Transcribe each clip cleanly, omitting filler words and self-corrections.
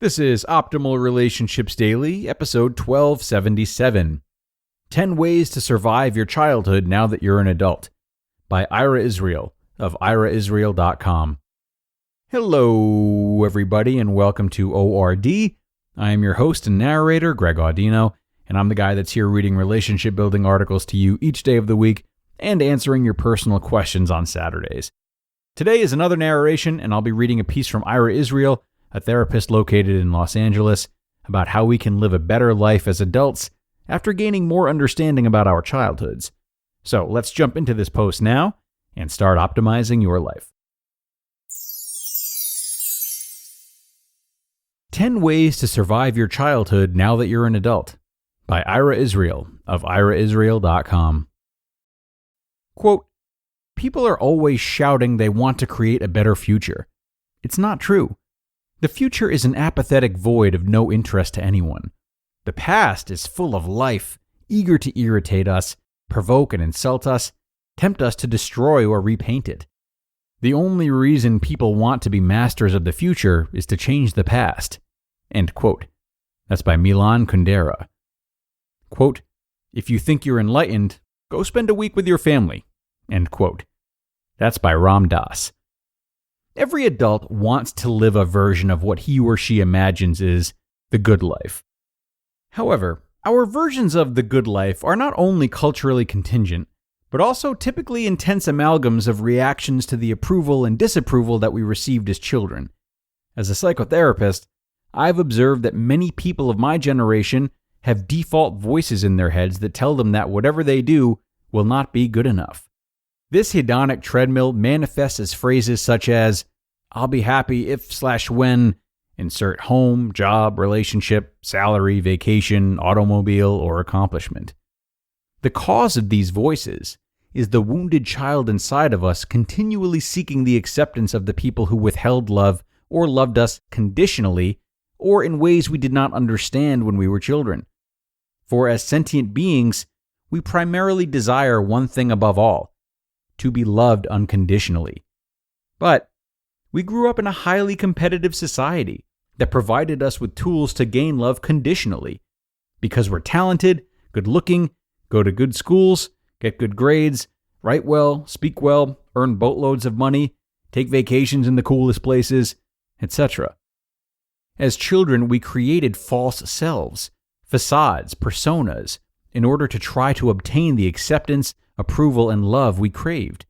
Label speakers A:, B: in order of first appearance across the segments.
A: This is Optimal Relationships Daily, episode 1277. 10 Ways to Survive Your Childhood Now That You're an Adult, by Ira Israel of iraisrael.com. Hello, everybody, and welcome to ORD. I am your host and narrator, Greg Audino, and I'm the guy that's here reading relationship-building articles to you each day of the week and answering your personal questions on Saturdays. Today is another narration, and I'll be reading a piece from Ira Israel, a therapist located in Los Angeles, about how we can live a better life as adults after gaining more understanding about our childhoods. So let's jump into this post now and start optimizing your life. 10 Ways to Survive Your Childhood Now That You're an Adult, by Ira Israel of iraisrael.com. Quote, "People are always shouting they want to create a better future. It's not true. The future is an apathetic void of no interest to anyone. The past is full of life, eager to irritate us, provoke and insult us, tempt us to destroy or repaint it. The only reason people want to be masters of the future is to change the past." End quote. That's by Milan Kundera. Quote, "If you think you're enlightened, go spend a week with your family." End quote. That's by Ram Dass. Every adult wants to live a version of what he or she imagines is the good life. However, our versions of the good life are not only culturally contingent, but also typically intense amalgams of reactions to the approval and disapproval that we received as children. As a psychotherapist, I've observed that many people of my generation have default voices in their heads that tell them that whatever they do will not be good enough. This hedonic treadmill manifests as phrases such as, "I'll be happy if/when, insert home, job, relationship, salary, vacation, automobile, or accomplishment." The cause of these voices is the wounded child inside of us continually seeking the acceptance of the people who withheld love or loved us conditionally or in ways we did not understand when we were children. For as sentient beings, we primarily desire one thing above all: to be loved unconditionally. But we grew up in a highly competitive society that provided us with tools to gain love conditionally. Because we're talented, good-looking, go to good schools, get good grades, write well, speak well, earn boatloads of money, take vacations in the coolest places, etc. As children, we created false selves, facades, personas, in order to try to obtain the acceptance, approval, and love we craved.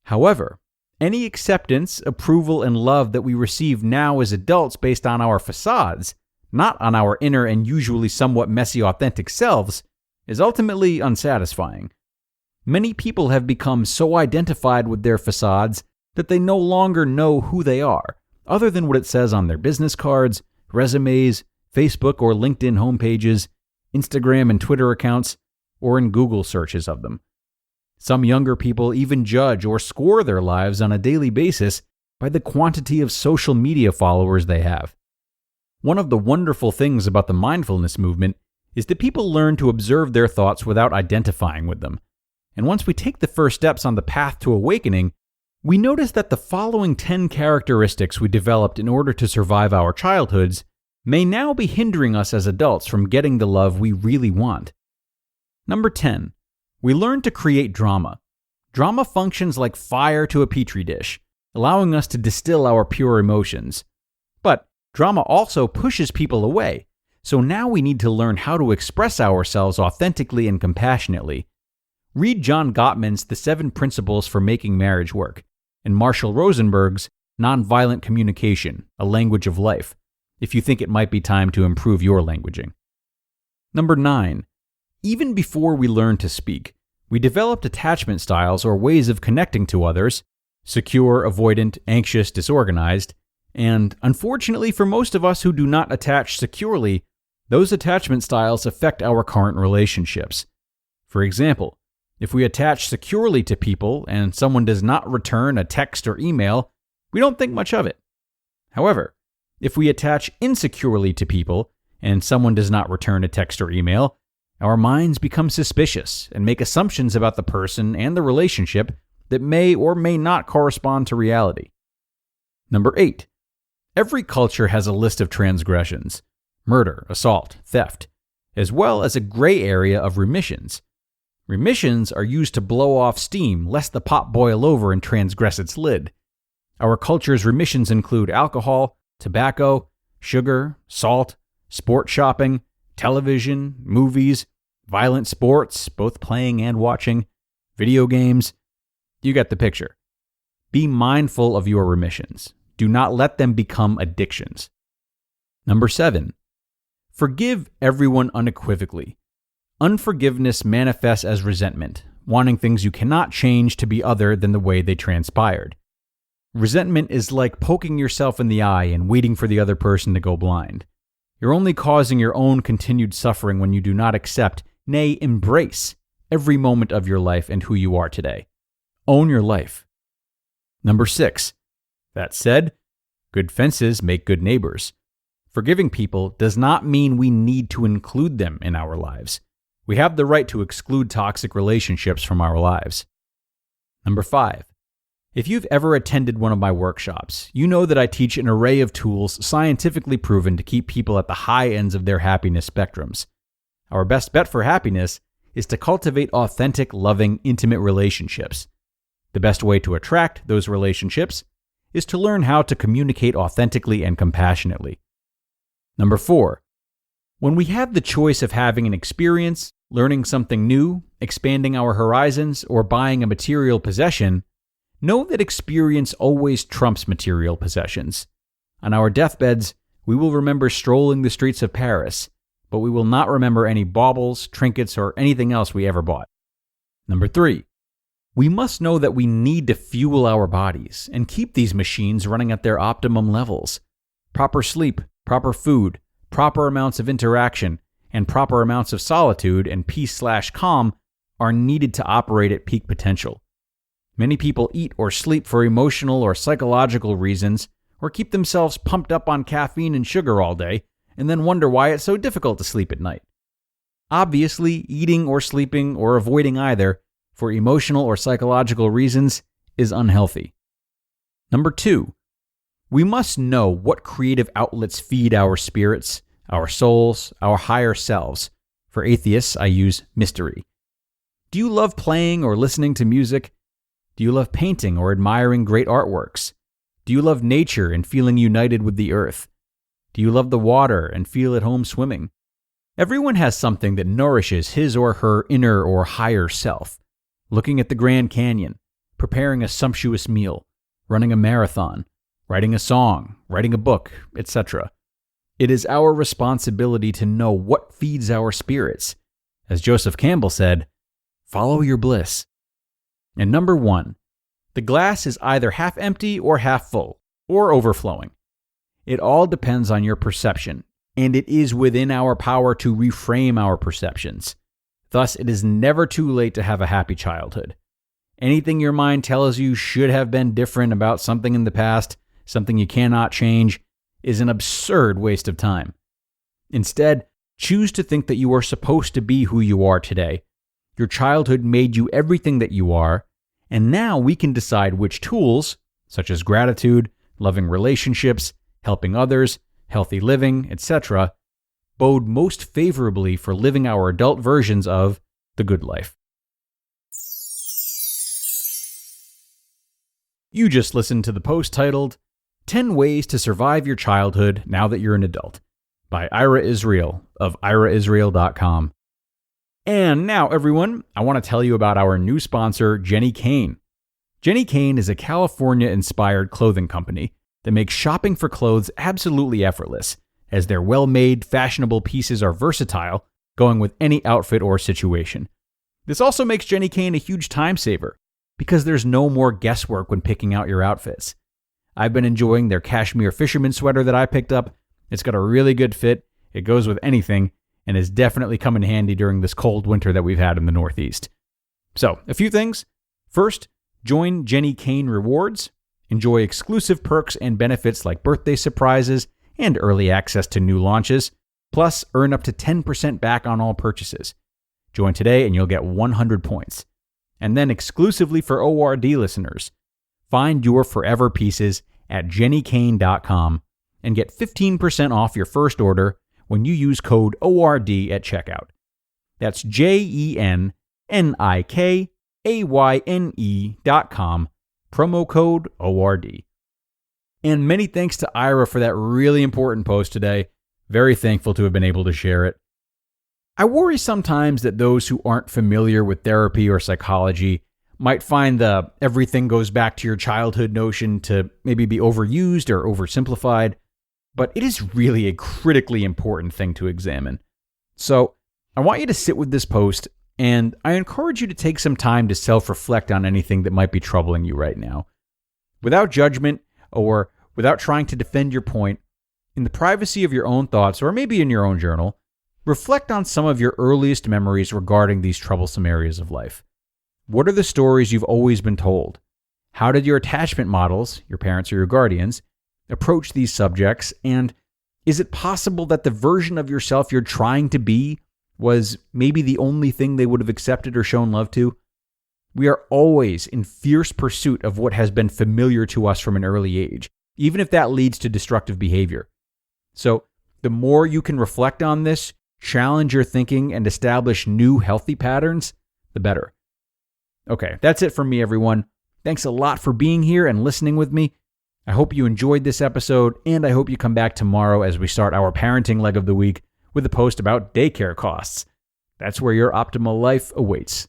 A: However, any acceptance, approval, and love that we receive now as adults based on our facades, not on our inner and usually somewhat messy authentic selves, is ultimately unsatisfying. Many people have become so identified with their facades that they no longer know who they are, other than what it says on their business cards, resumes, Facebook or LinkedIn homepages, Instagram and Twitter accounts, or in Google searches of them. Some younger people even judge or score their lives on a daily basis by the quantity of social media followers they have. One of the wonderful things about the mindfulness movement is that people learn to observe their thoughts without identifying with them. And once we take the first steps on the path to awakening, we notice that the following 10 characteristics we developed in order to survive our childhoods may now be hindering us as adults from getting the love we really want. Number 10. We learn to create drama. Drama functions like fire to a petri dish, allowing us to distill our pure emotions. But drama also pushes people away, so now we need to learn how to express ourselves authentically and compassionately. Read John Gottman's The 7 Principles for Making Marriage Work and Marshall Rosenberg's Nonviolent Communication, A Language of Life, if you think it might be time to improve your languaging. Number 9. Even before we learned to speak, we developed attachment styles or ways of connecting to others, secure, avoidant, anxious, disorganized, and unfortunately for most of us who do not attach securely, those attachment styles affect our current relationships. For example, if we attach securely to people and someone does not return a text or email, we don't think much of it. However, if we attach insecurely to people and someone does not return a text or email, our minds become suspicious and make assumptions about the person and the relationship that may or may not correspond to reality. Number 8. Every culture has a list of transgressions: murder, assault, theft, as well as a gray area of remissions. Remissions are used to blow off steam lest the pot boil over and transgress its lid. Our culture's remissions include alcohol, tobacco, sugar, salt, sport shopping, television, movies, violent sports, both playing and watching, video games. You get the picture. Be mindful of your remissions. Do not let them become addictions. Number 7. Forgive everyone unequivocally. Unforgiveness manifests as resentment, wanting things you cannot change to be other than the way they transpired. Resentment is like poking yourself in the eye and waiting for the other person to go blind. You're only causing your own continued suffering when you do not accept, nay, embrace, every moment of your life and who you are today. Own your life. Number 6. That said, good fences make good neighbors. Forgiving people does not mean we need to include them in our lives. We have the right to exclude toxic relationships from our lives. Number 5. If you've ever attended one of my workshops, you know that I teach an array of tools scientifically proven to keep people at the high ends of their happiness spectrums. Our best bet for happiness is to cultivate authentic, loving, intimate relationships. The best way to attract those relationships is to learn how to communicate authentically and compassionately. Number 4. When we have the choice of having an experience, learning something new, expanding our horizons, or buying a material possession, know that experience always trumps material possessions. On our deathbeds, we will remember strolling the streets of Paris, but we will not remember any baubles, trinkets, or anything else we ever bought. Number 3. We must know that we need to fuel our bodies and keep these machines running at their optimum levels. Proper sleep, proper food, proper amounts of interaction, and proper amounts of solitude and peace/calm are needed to operate at peak potential. Many people eat or sleep for emotional or psychological reasons, or keep themselves pumped up on caffeine and sugar all day, and then wonder why it's so difficult to sleep at night. Obviously, eating or sleeping or avoiding either, for emotional or psychological reasons, is unhealthy. Number 2. We must know what creative outlets feed our spirits, our souls, our higher selves. For atheists, I use mystery. Do you love playing or listening to music? Do you love painting or admiring great artworks? Do you love nature and feeling united with the earth? Do you love the water and feel at home swimming? Everyone has something that nourishes his or her inner or higher self. Looking at the Grand Canyon, preparing a sumptuous meal, running a marathon, writing a song, writing a book, etc. It is our responsibility to know what feeds our spirits. As Joseph Campbell said, follow your bliss. And number 1, the glass is either half empty or half full, or overflowing. It all depends on your perception, and it is within our power to reframe our perceptions. Thus, it is never too late to have a happy childhood. Anything your mind tells you should have been different about something in the past, something you cannot change, is an absurd waste of time. Instead, choose to think that you are supposed to be who you are today. Your childhood made you everything that you are, and now we can decide which tools, such as gratitude, loving relationships, helping others, healthy living, etc., bode most favorably for living our adult versions of the good life. You just listened to the post titled 10 Ways to Survive Your Childhood Now That You're an Adult by Ira Israel of iraisrael.com. And now, everyone, I want to tell you about our new sponsor, Jenni Kayne. Jenni Kayne is a California-inspired clothing company that makes shopping for clothes absolutely effortless, as their well-made, fashionable pieces are versatile, going with any outfit or situation. This also makes Jenni Kayne a huge time saver, because there's no more guesswork when picking out your outfits. I've been enjoying their cashmere fisherman sweater that I picked up. It's got a really good fit, it goes with anything, and is definitely come in handy during this cold winter that we've had in the Northeast. So, a few things. First, join Jenni Kayne Rewards. Enjoy exclusive perks and benefits like birthday surprises and early access to new launches. Plus, earn up to 10% back on all purchases. Join today and you'll get 100 points. And then exclusively for ORD listeners, find your forever pieces at jennikayne.com and get 15% off your first order when you use code ORD at checkout. That's JENNIKAYNE.com, promo code ORD. And many thanks to Ira for that really important post today. Very thankful to have been able to share it. I worry sometimes that those who aren't familiar with therapy or psychology might find the everything goes back to your childhood notion to maybe be overused or oversimplified, but it is really a critically important thing to examine. So I want you to sit with this post, and I encourage you to take some time to self-reflect on anything that might be troubling you right now. Without judgment or without trying to defend your point, in the privacy of your own thoughts or maybe in your own journal, reflect on some of your earliest memories regarding these troublesome areas of life. What are the stories you've always been told? How did your attachment models, your parents or your guardians, approach these subjects? And is it possible that the version of yourself you're trying to be was maybe the only thing they would have accepted or shown love to? We are always in fierce pursuit of what has been familiar to us from an early age, even if that leads to destructive behavior. So the more you can reflect on this, challenge your thinking, and establish new healthy patterns, the better. Okay, that's it from me, everyone. Thanks a lot for being here and listening with me. I hope you enjoyed this episode, and I hope you come back tomorrow as we start our parenting leg of the week with a post about daycare costs. That's where your optimal life awaits.